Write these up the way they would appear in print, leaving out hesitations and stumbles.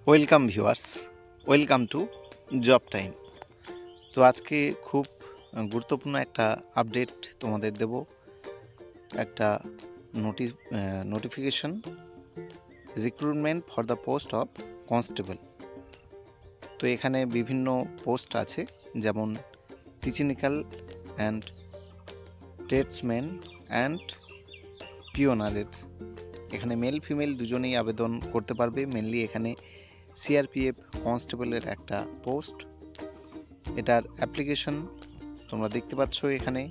Welcome viewers, welcome to job time. তো আজকে খুব গুরুত্বপূর্ণ একটা আপডেট তোমাদের দেব। একটা notification, recruitment for the post of constable. তো এখানে বিভিন্ন পোস্ট আছে, যেমন টেকনিক্যাল অ্যান্ড ট্রেডসম্যান অ্যান্ড পিওনারের। এখানে মেল ফিমেল দুজনেই আবেদন করতে পারবে। মেনলি এখানে সিআরপিএফ কনস্টেবলের একটা পোস্ট। এটার অ্যাপ্লিকেশন তোমরা দেখতে পাচ্ছ এখানে।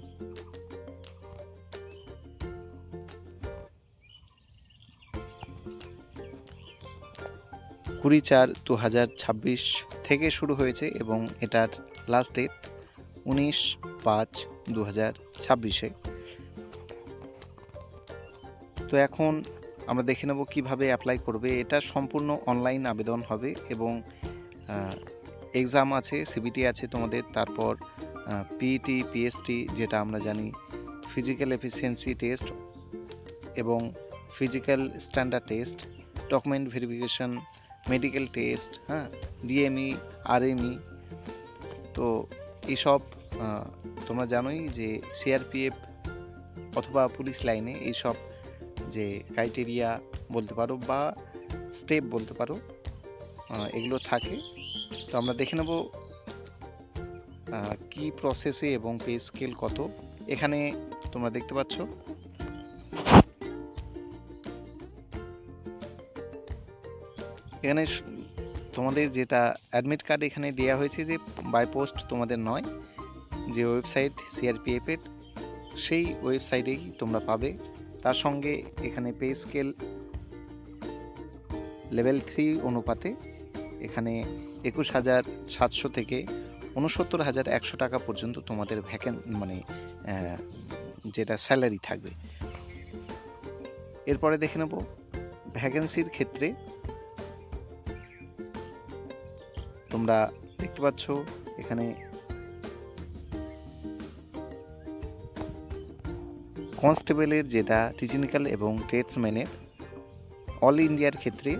20/4/2026 থেকে শুরু হয়েছে এবং এটার লাস্ট ডেট 19/5/2026। তো এখন আমরা দেখে নেব কিভাবে অ্যাপ্লাই করবে। এটা সম্পূর্ণ অনলাইন আবেদন হবে এবং এক্সাম আছে, সিবিটি আছে তোমাদের, তারপর পিইটি, পিএসটি যেটা আমরা জানি, ফিজিক্যাল এফিসিয়েন্সি টেস্ট এবং physical standard test, document verification, medical test, DME, RME. তো এইসব তোমরা জানোই যে সিআরপিএফ অথবা পুলিশ লাইনে এইসব যে ক্রাইটেরিয়া বলতে পারো বা স্টেপ বলতে পারো, এগুলো থাকে। তো আমরা দেখে নেব কি প্রসেসে এবং পে স্কেল কত। এখানে তোমরা দেখতে পাচ্ছ এখানে তোমাদের যেটা অ্যাডমিট কার্ড এখানে দেওয়া হয়েছে, যে বাই পোস্ট তোমাদের নয়, যে ওয়েবসাইট সিআরপিএফের সেই ওয়েবসাইটেই তোমরা পাবে। তার সঙ্গে এখানে পে স্কেল লেভেল 3 অনুপাতে এখানে 21,700 থেকে 69,100 টাকা পর্যন্ত তোমাদের যেটা স্যালারি থাকবে। এরপরে দেখে নেব ভ্যাকেন্সির ক্ষেত্রে। তোমরা দেখতে পাচ্ছ এখানে কনস্টেবলের যেটা টেকনিক্যাল এবং ট্রেডসম্যানের অল ইন্ডিয়ার ক্ষেত্রে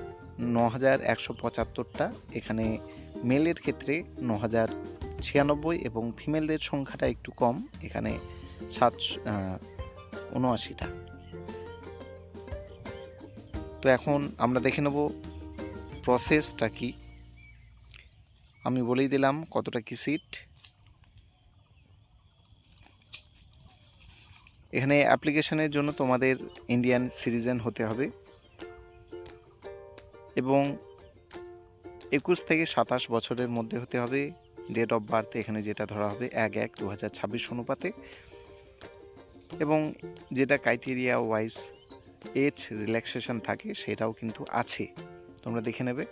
9,175টা, এখানে মেলের ক্ষেত্রে 9,096 এবং ফিমেলদের সংখ্যাটা একটু কম, এখানে 779টা। তো এখন আমরা দেখে নেব প্রসেসটা কি। আমি বলেই দিলাম কতটা কি সিট। এখানে অ্যাপ্লিকেশনের জন্য তোমাদের ইন্ডিয়ান সিটিজেন হতে হবে এবং 21 থেকে 27 বছরের মধ্যে হতে হবে। ডেট অফ বার্থ এখানে যেটা ধরা হবে 1/1/2026 অনুপাতে, এবং যেটা ক্রাইটেরিয়া ওয়াইজ এজ রিল্যাক্সেশন থাকে সেটাও কিন্তু আছে, তোমরা দেখে নেবে।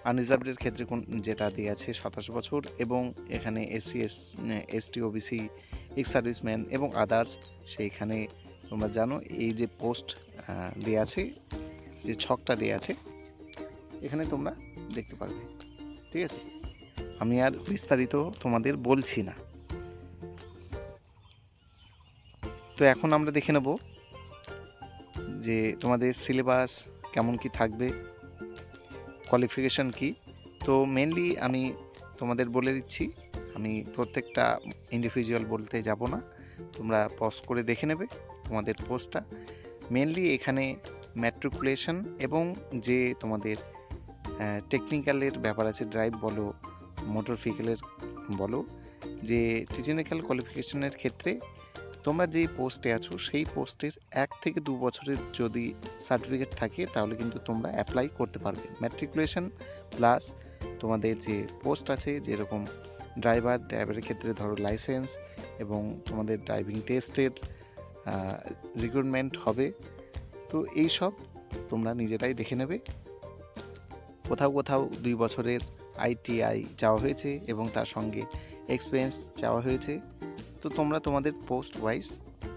আনরিজার্ভডের ক্ষেত্রে যেটা দিয়ে আছে 27 বছর, এবং এখানে SC, ST, OBC, ex serviceman এবং আদার্স, সেইখানে তোমরা জানো এই যে পোস্ট দেওয়া আছে, যে ছকটা দেওয়া আছে এখানে তোমরা দেখতে পারবে। ঠিক আছে, আমি আর বিস্তারিত তোমাদের বলছি না। তো এখন আমরা দেখে নেব যে তোমাদের সিলেবাস কেমন কি থাকবে, কোয়ালিফিকেশন কি। তো মেনলি আমি তোমাদের বলে দিচ্ছি, আমি প্রত্যেকটা ইন্ডিভিজুয়াল বলতে যাব না, তোমরা পজ করে দেখে নেবে তোমাদের পোস্টটা। মেনলি এখানে ম্যাট্রিকুলেশন এবং যে তোমাদের টেকনিক্যালের ব্যাপার আছে, ড্রাইভ বলো, মোটর ভেহিকেলের বলো, যে টেকনিক্যাল কোয়ালিফিকেশনের ক্ষেত্রে তোমরা যেই পোস্টে আছো সেই পোস্টের 1 থেকে 2 বছরের যদি সার্টিফিকেট থাকে তাহলে কিন্তু তোমরা অ্যাপ্লাই করতে পারবে। ম্যাট্রিকুলেশন প্লাস তোমাদের যে পোস্ট আছে, যেরকম ড্রাইভারের ক্ষেত্রে ধরো লাইসেন্স, এবং তোমাদের ড্রাইভিং টেস্টের রিক্রুটমেন্ট হবে। তো এই সব তোমরা নিজেরাই দেখে নেবে। কোথাও কোথাও 2 বছরের আইটিআই চাওয়া হয়েছে এবং তার সঙ্গে এক্সপিরিয়েন্স চাওয়া হয়েছে। তো তোমরা তোমাদের পোস্ট ওয়াইজ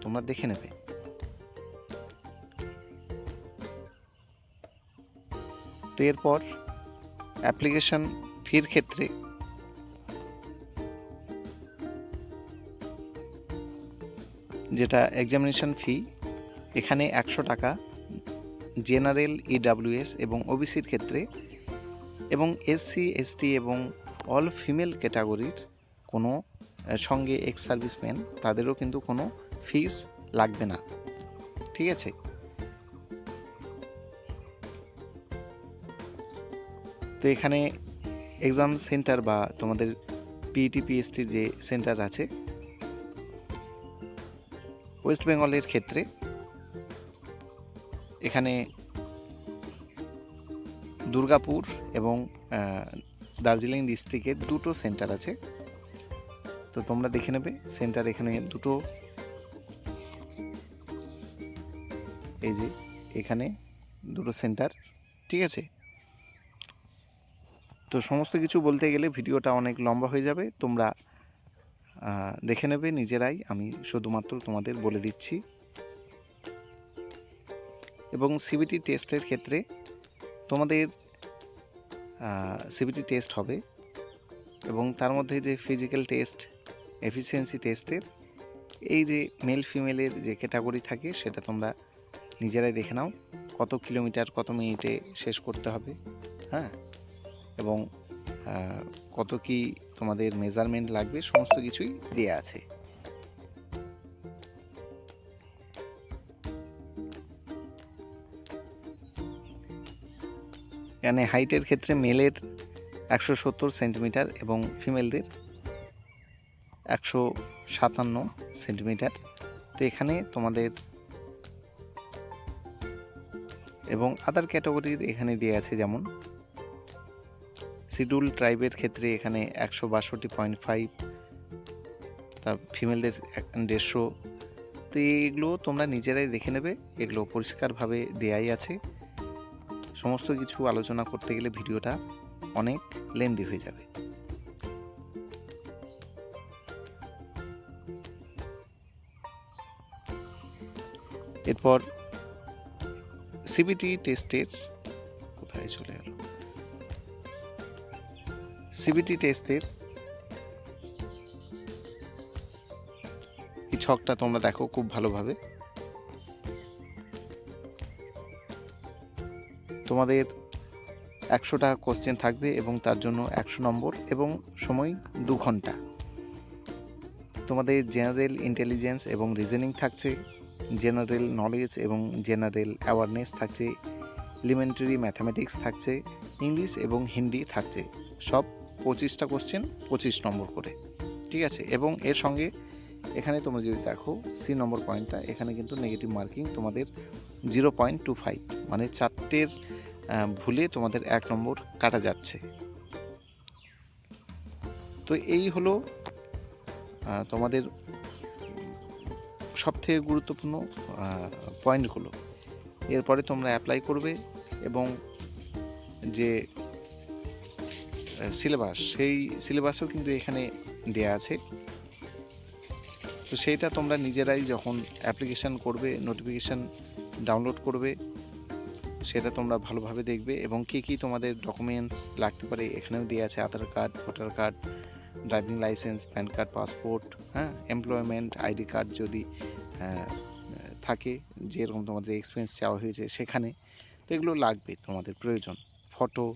তোমরা দেখে নেবে। তো এরপর অ্যাপ্লিকেশন ফির ক্ষেত্রে যেটা এক্সামিনেশন ফি, এখানে 100 টাকা জেনারেল, ইডাব্লিউএস এবং ওবিসির ক্ষেত্রে এবং SC ST এবং অল ফিমেল ক্যাটাগরির কোনো সঙ্গে এক্স সার্ভিসম্যান তাদেরও কিন্তু কোনো ফিস লাগবে না, ঠিক আছে। তো এখানে এক্সাম সেন্টার বা তোমাদের পিইটি পিএসটির যে সেন্টার আছে ওয়েস্ট বেঙ্গলের ক্ষেত্রে এখানে দুর্গাপুর এবং দার্জিলিং ডিস্ট্রিক্টের দুটো সেন্টার আছে। তো তোমরা দেখে নেবে সেন্টার এখানে দুটো, এই যে এখানে দুটো সেন্টার, ঠিক আছে। তো সমস্ত কিছু বলতে গেলে ভিডিওটা অনেক লম্বা হয়ে যাবে, তোমরা দেখে নেবে নিজেরাই, আমি শুধুমাত্র তোমাদের বলে দিচ্ছি। এবং সিবিটি টেস্টের ক্ষেত্রে তোমাদের সিবিটি টেস্ট হবে এবং তার মধ্যে যে ফিজিক্যাল টেস্ট, এফিসিয়েন্সি টেস্টের এই যে মেল ফিমেলের যে ক্যাটাগরি থাকে সেটা তোমরা নিজেরাই দেখে নাও, কত কিলোমিটার কত মিনিটে শেষ করতে হবে, হ্যাঁ, এবং কত কি তোমাদের মেজারমেন্ট লাগবে সমস্ত কিছুই দেয়া আছে। এখানে হাইটের ক্ষেত্রে মেলের 170 সেন্টিমিটার এবং ফিমেলদের 157 সেন্টিমিটার। তো এখানে তোমাদের এবং আদার ক্যাটাগরির এখানে দেওয়া আছে, যেমন শিডিউল ট্রাইবের ক্ষেত্রে এখানে 162.5, তার ফিমেলদের 150। তো এইগুলো তোমরা নিজেরাই দেখে নেবে, এগুলো পরিষ্কারভাবে দেয়াই আছে। সমস্ত কিছু আলোচনা করতে গেলে ভিডিওটা অনেক লেন্দি হয়ে যাবে। এরপর সিবিটি টেস্টের কোথায় চলে গেল, সিবিটি টেস্টের এই ছকটা তোমরা দেখো খুব ভালোভাবে। তোমাদের 100টা কোশ্চেন থাকবে এবং তার জন্য 100 নম্বর এবং সময় 2 ঘন্টা। তোমাদের জেনারেল ইন্টেলিজেন্স এবং রিজনিং থাকছে, জেনারেল নলেজ এবং জেনারেল অ্যাওয়ারনেস থাকছে, এলিমেন্টারি ম্যাথামেটিক্স থাকছে, ইংলিশ এবং হিন্দি থাকছে। সব 25টা কোশ্চেন 25 নম্বর করে, ঠিক আছে। এবং এর সঙ্গে এখানে তোমরা যদি দেখো সি নম্বর পয়েন্টটা, এখানে কিন্তু নেগেটিভ মার্কিং তোমাদের 0.25, মানে 4টের ভুলে তোমাদের 1 নম্বর কাটা যাচ্ছে। তো এই হলো তোমাদের সবথেকে গুরুত্বপূর্ণ পয়েন্টগুলো। এরপরে তোমরা অ্যাপ্লাই করবে এবং যে সিলেবাস, সেই সিলেবাসও কিন্তু এখানে দেয়া আছে। তো সেইটা তোমরা নিজেরাই যখন অ্যাপ্লিকেশান করবে, নোটিফিকেশান ডাউনলোড করবে, সেটা তোমরা ভালোভাবে দেখবে এবং কী কী তোমাদের ডকুমেন্টস লাগতে পারে এখানেও দেওয়া আছে। Aadhaar card, voter card, driving licence, PAN card, passport, হ্যাঁ, এমপ্লয়মেন্ট আইডি কার্ড যদি থাকে, যেরকম তোমাদের এক্সপিরিয়েন্স চাওয়া হয়েছে সেখানে, তো এগুলো লাগবে তোমাদের প্রয়োজন, ফটো।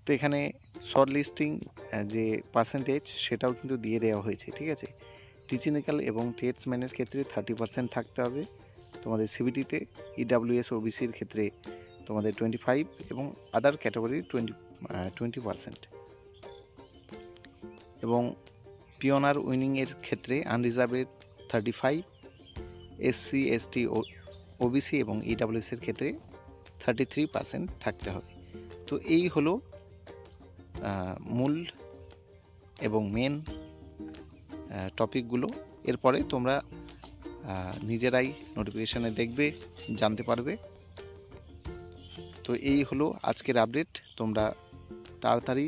তো এখানে শর্ট লিস্টিং যে পার্সেন্টেজ সেটাও কিন্তু দিয়ে দেওয়া হয়েছে, ঠিক আছে। টিচিনিক্যাল এবং ট্রেডসম্যানের ক্ষেত্রে 30% থাকতে হবে তোমাদের সিবিটিতে, ইডাব্লিউএস ওবিসির ক্ষেত্রে তোমাদের 25 এবং আদার ক্যাটাগরির 20%। এবং পিওনার উইনিংয়ের ক্ষেত্রে আনরিজার্ভের 35, এসসি এসটি ওবিসি এবং ইডাব্লিউএসের ক্ষেত্রে 33% থাকতে হবে। তো এই হলো মূল এবং মেন টপিকগুলো। এরপরে তোমরা নিজেরাই নোটিফিকেশানে দেখবে, জানতে পারবে। তো এই হলো আজকের আপডেট। তোমরা তাড়াতাড়ি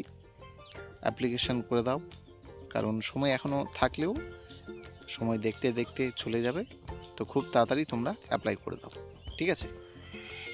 অ্যাপ্লিকেশান করে দাও, কারণ সময় এখনও থাকলেও সময় দেখতে দেখতে চলে যাবে। তো খুব তাড়াতাড়ি তোমরা অ্যাপ্লাই করে দাও, ঠিক আছে।